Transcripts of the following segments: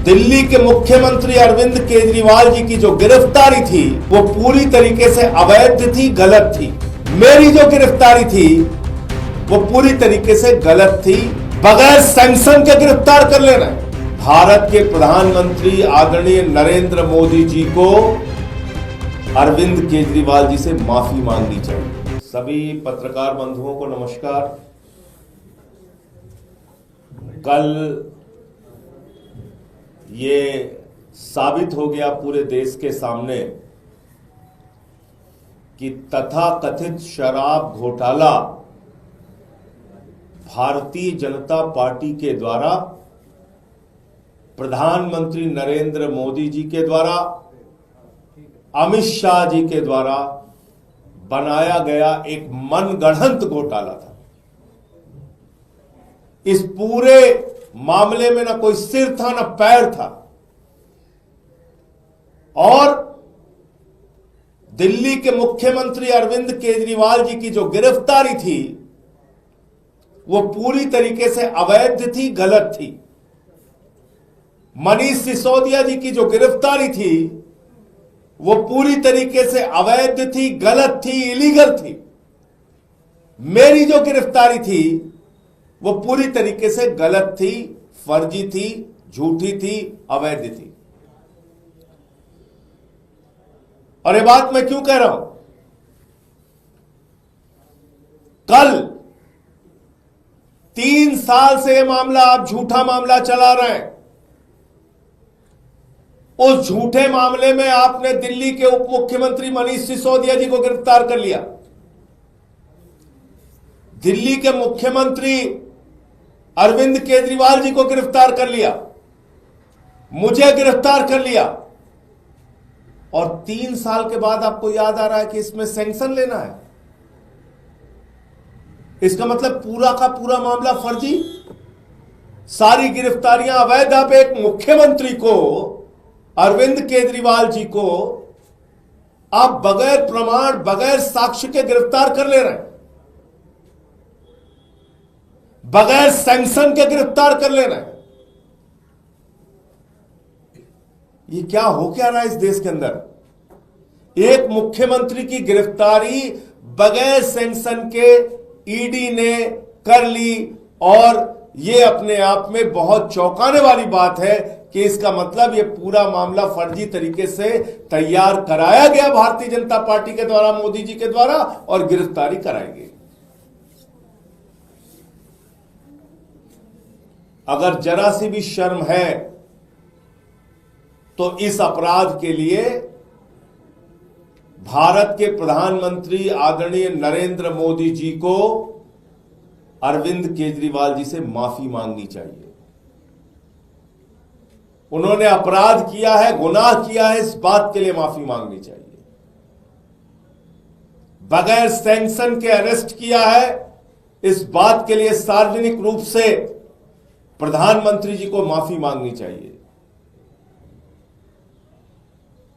दिल्ली के मुख्यमंत्री अरविंद केजरीवाल जी की जो गिरफ्तारी थी वो पूरी तरीके से अवैध थी, गलत थी। मेरी जो गिरफ्तारी थी वो पूरी तरीके से गलत थी। बगैर सैंक्शन के गिरफ्तार कर लेना है। भारत के प्रधानमंत्री आदरणीय नरेंद्र मोदी जी को अरविंद केजरीवाल जी से माफी मांगनी चाहिए। सभी पत्रकार बंधुओं को नमस्कार। कल ये साबित हो गया पूरे देश के सामने कि तथाकथित शराब घोटाला भारतीय जनता पार्टी के द्वारा, प्रधानमंत्री नरेंद्र मोदी जी के द्वारा, अमित शाह जी के द्वारा बनाया गया एक मनगढ़ंत घोटाला था। इस पूरे मामले में ना कोई सिर था ना पैर था और दिल्ली के मुख्यमंत्री अरविंद केजरीवाल जी की जो गिरफ्तारी थी वो पूरी तरीके से अवैध थी, गलत थी। मनीष सिसोदिया जी की जो गिरफ्तारी थी वो पूरी तरीके से अवैध थी, गलत थी, इलीगल थी। मेरी जो गिरफ्तारी थी वो पूरी तरीके से गलत थी, फर्जी थी, झूठी थी, अवैध थी। और ये बात मैं क्यों कह रहा हूं? कल 3 साल से यह मामला, आप झूठा मामला चला रहे हैं। उस झूठे मामले में आपने दिल्ली के उप मुख्यमंत्री मनीष सिसोदिया जी को गिरफ्तार कर लिया। दिल्ली के मुख्यमंत्री अरविंद केजरीवाल जी को गिरफ्तार कर लिया, मुझे गिरफ्तार कर लिया। और 3 साल के बाद आपको याद आ रहा है कि इसमें सैंक्शन लेना है। इसका मतलब पूरा का पूरा मामला फर्जी, सारी गिरफ्तारियां अवैध। आप एक मुख्यमंत्री को, अरविंद केजरीवाल जी को, आप बगैर प्रमाण, बगैर साक्ष्य के गिरफ्तार कर ले रहे हैं, बगैर सैंक्शन के गिरफ्तार कर ले रहे हैं। ये क्या हो क्या रहा है इस देश के अंदर? एक मुख्यमंत्री की गिरफ्तारी बगैर सैंक्शन के ईडी ने कर ली और ये अपने आप में बहुत चौंकाने वाली बात है कि इसका मतलब ये पूरा मामला फर्जी तरीके से तैयार कराया गया भारतीय जनता पार्टी के द्वारा, मोदी जी के द्वारा, और गिरफ्तारी कराई गई। अगर जरा सी भी शर्म है तो इस अपराध के लिए भारत के प्रधानमंत्री आदरणीय नरेंद्र मोदी जी को अरविंद केजरीवाल जी से माफी मांगनी चाहिए। उन्होंने अपराध किया है, गुनाह किया है, इस बात के लिए माफी मांगनी चाहिए। बगैर सैंक्शन के अरेस्ट किया है, इस बात के लिए सार्वजनिक रूप से प्रधानमंत्री जी को माफी मांगनी चाहिए।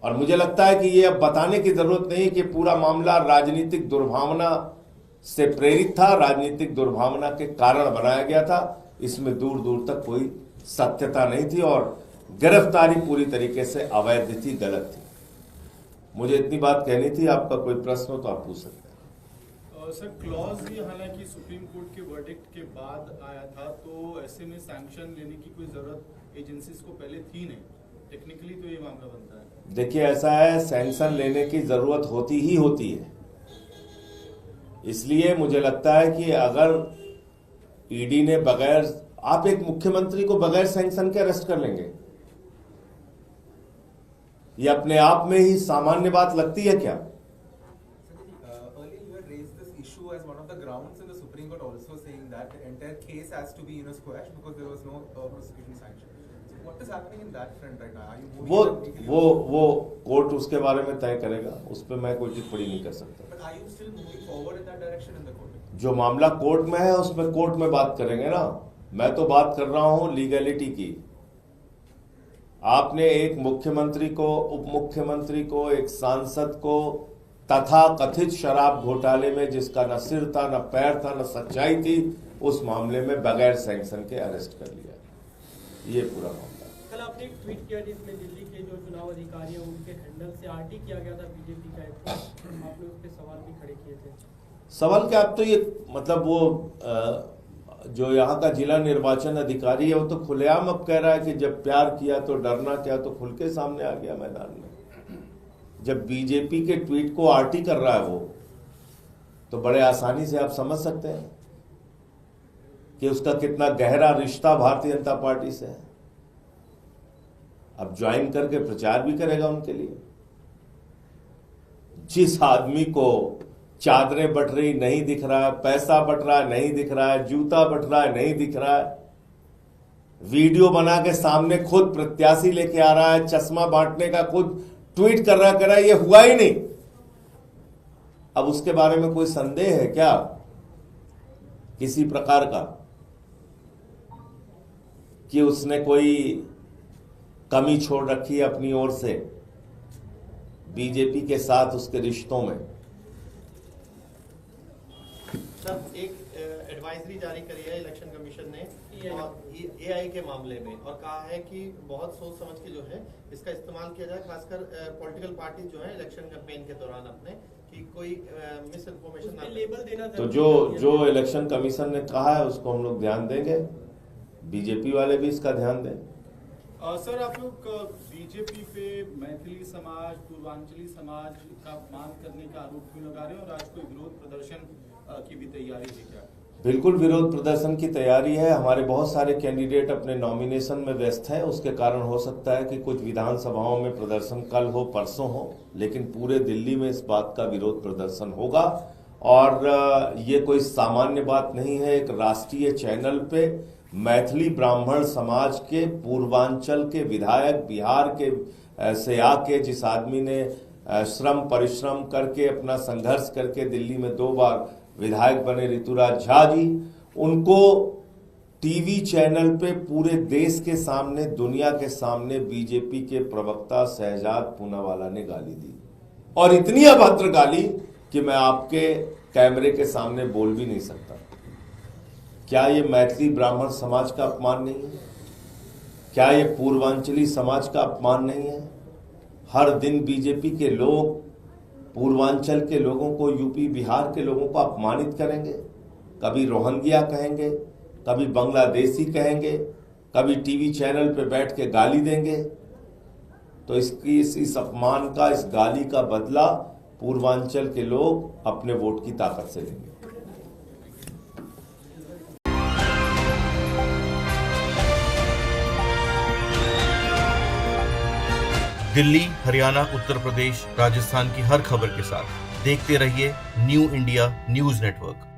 और मुझे लगता है कि यह अब बताने की जरूरत नहीं है कि पूरा मामला राजनीतिक दुर्भावना से प्रेरित था, राजनीतिक दुर्भावना के कारण बनाया गया था। इसमें दूर दूर तक कोई सत्यता नहीं थी और गिरफ्तारी पूरी तरीके से अवैध थी, गलत थी। मुझे इतनी बात कहनी थी। आपका कोई प्रश्न हो तो आप पूछ सकते हैं। सर, क्लॉज ये हालांकि सुप्रीम कोर्ट के वर्डिक्ट के बाद आया था, तो ऐसे में सैंक्शन लेने की कोई जरूरत एजेंसीज को पहले थी नहीं। टेक्निकली तो ये मामला बनता है। देखिए, ऐसा है, सैंक्शन लेने की जरूरत होती ही होती है। इसलिए मुझे लगता है कि अगर ईडी ने बगैर, आप एक मुख्यमंत्री को बगैर सैंक्शन के अरेस्ट कर लेंगे, ये अपने आप में ही सामान्य बात लगती है क्या? वो कोर्ट उसके बारे में तय करेगा, उस पर मैं कोई टिप्पणी नहीं कर सकता। जो मामला कोर्ट में है उसमें कोर्ट में बात करेंगे ना। मैं तो बात कर रहा हूं लीगलिटी की। आपने एक मुख्यमंत्री को, उप मुख्यमंत्री को, एक सांसद को तथा कथित शराब घोटाले में जिसका न सिर था, न पैर था, न सच्चाई थी, उस मामले में बगैर सैंक्शन के अरेस्ट कर लिया। ये पूरा मामला। कल आपने आपने एक ट्वीट किया जिसमें दिल्ली के जो चुनाव अधिकारी हैं उनके हैंडल से आरटी किया गया था बीजेपी का एक, आपने उस पर सवाल भी खड़े किए थे। सवाल क्या, आप तो ये मतलब वो जो यहाँ का जिला निर्वाचन अधिकारी है वो तो खुलेआम अब कह रहा है कि जब प्यार किया तो डरना क्या, तो खुल के सामने आ गया मैदान में। जब बीजेपी के ट्वीट को आरटी कर रहा है वो, तो बड़े आसानी से आप समझ सकते हैं कि उसका कितना गहरा रिश्ता भारतीय जनता पार्टी से है। अब ज्वाइन करके प्रचार भी करेगा उनके लिए। जिस आदमी को चादरें बट रही नहीं दिख रहा है, पैसा बट रहा है नहीं दिख रहा है, जूता बट रहा है नहीं दिख रहा है, वीडियो बना के सामने खुद प्रत्याशी लेके आ रहा है, चश्मा बांटने का खुद ट्वीट कर रहा है, ये हुआ ही नहीं। अब उसके बारे में कोई संदेह है क्या किसी प्रकार का कि उसने कोई कमी छोड़ रखी है अपनी ओर से बीजेपी के साथ उसके रिश्तों में? सर, एक एडवाइजरी जारी करी है इलेक्शन कमीशन ने और एआई के मामले में, और कहा है कि बहुत सोच समझ के जो है इसका इस्तेमाल किया जाए, खासकर पॉलिटिकल पार्टी जो है इलेक्शन कैंपेन के दौरान अपने, कि कोई मिस इन्फॉर्मेशन ना लेबल देना। तो जो इलेक्शन कमीशन ने कहा है उसको हम लोग ध्यान देंगे, बीजेपी वाले भी इसका ध्यान दें। सर, आप लोग बीजेपी पे मैथिली समाज, पूर्वांचली समाज का अपमान करने का आरोप क्यों लगा रहे हैं, और आज कोई विरोध प्रदर्शन की भी तैयारी है क्या? बिल्कुल विरोध प्रदर्शन की तैयारी है। हमारे बहुत सारे कैंडिडेट अपने नॉमिनेशन में व्यस्त हैं, उसके कारण हो सकता है कि कुछ विधानसभाओं में प्रदर्शन कल हो परसों हो, लेकिन पूरे दिल्ली में इस बात का विरोध प्रदर्शन होगा। और ये कोई सामान्य बात नहीं है। एक राष्ट्रीय चैनल पे मैथिली ब्राह्मण समाज के पूर्वांचल के विधायक, बिहार के से आके जिस आदमी ने श्रम परिश्रम करके अपना संघर्ष करके दिल्ली में 2 बार विधायक बने, ऋतुराज झा जी, उनको टीवी चैनल पे पूरे देश के सामने, दुनिया के सामने बीजेपी के प्रवक्ता शहजाद पूनावाला ने गाली दी, और इतनी अभद्र गाली कि मैं आपके कैमरे के सामने बोल भी नहीं सकता। क्या ये मैथिली ब्राह्मण समाज का अपमान नहीं है? क्या ये पूर्वांचली समाज का अपमान नहीं है? हर दिन बीजेपी के लोग पूर्वांचल के लोगों को, यूपी बिहार के लोगों को अपमानित करेंगे, कभी रोहिंग्या कहेंगे, कभी बांग्लादेशी कहेंगे, कभी टीवी चैनल पे बैठ के गाली देंगे। तो इस अपमान का, इस गाली का बदला पूर्वांचल के लोग अपने वोट की ताकत से लेंगे। दिल्ली, हरियाणा, उत्तर प्रदेश, राजस्थान की हर खबर के साथ देखते रहिए न्यू इंडिया न्यूज़ नेटवर्क।